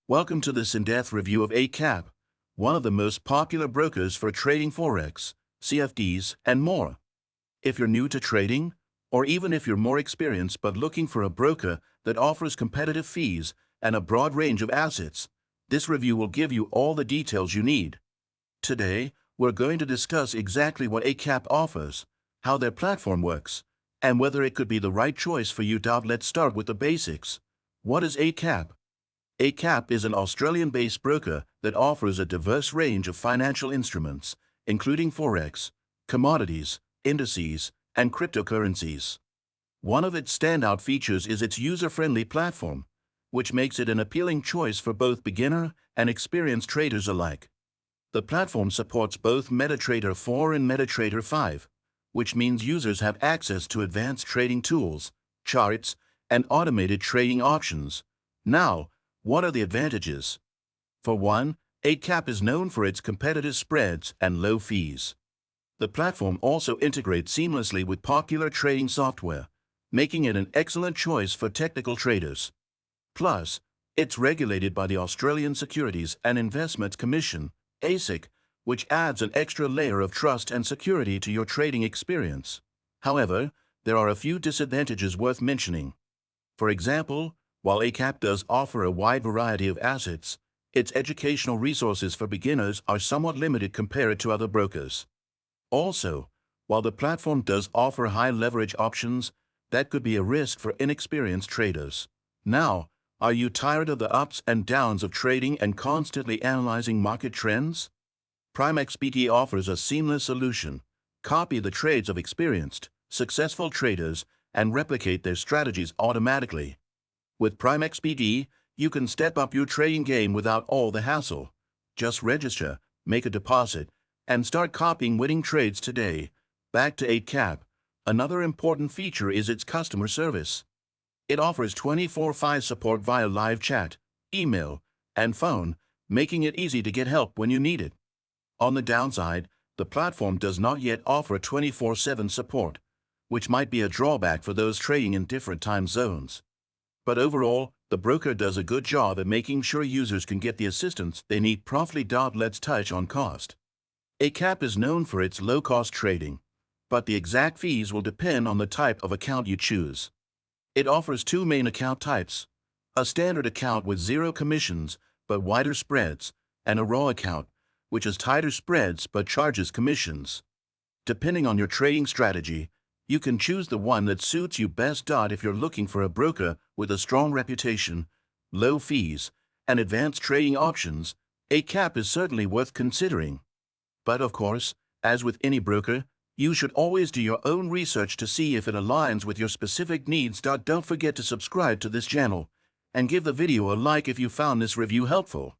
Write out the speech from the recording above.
Welcome to this in-depth review of Eightcap, one of the most popular brokers for trading Forex, CFDs, and more. If you're new to trading, or even if you're more experienced but looking for a broker that offers competitive fees and a broad range of assets, this review will give you all the details you need. Today, we're going to discuss exactly what Eightcap offers, how their platform works, and whether it could be the right choice for you. Let's start with the basics. What is Eightcap? Eightcap is an Australian-based broker that offers a diverse range of financial instruments, including Forex, commodities, indices, and cryptocurrencies. One of its standout features is its user-friendly platform, which makes it an appealing choice for both beginner and experienced traders alike. The platform supports both MetaTrader 4 and MetaTrader 5, which means users have access to advanced trading tools, charts, and automated trading options. Now, what are the advantages? For one, Eightcap is known for its competitive spreads and low fees. The platform also integrates seamlessly with popular trading software, making it an excellent choice for technical traders. Plus, it's regulated by the Australian Securities and Investments Commission, ASIC, which adds an extra layer of trust and security to your trading experience. However, there are a few disadvantages worth mentioning. For example, while Eightcap does offer a wide variety of assets, its educational resources for beginners are somewhat limited compared to other brokers. Also, while the platform does offer high leverage options, that could be a risk for inexperienced traders. Now, are you tired of the ups and downs of trading and constantly analyzing market trends? PrimeXPT offers a seamless solution. Copy the trades of experienced, successful traders and replicate their strategies automatically. With PrimeXPT, you can step up your trading game without all the hassle. Just register, make a deposit, and start copying winning trades today. Back to Eightcap. Another important feature is its customer service. It offers 24/5 support via live chat, email, and phone, making it easy to get help when you need it. On the downside, the platform does not yet offer 24/7 support, which might be a drawback for those trading in different time zones. But overall, the broker does a good job at making sure users can get the assistance they need promptly. Let's touch on cost. Eightcap is known for its low-cost trading, but the exact fees will depend on the type of account you choose. It offers two main account types: a standard account with zero commissions but wider spreads, and a raw account, which has tighter spreads but charges commissions. Depending on your trading strategy, you can choose the one that suits you best. If you're looking for a broker with a strong reputation, low fees, and advanced trading options, Eightcap is certainly worth considering. But of course, as with any broker, you should always do your own research to see if it aligns with your specific needs. Don't forget to subscribe to this channel and give the video a like if you found this review helpful.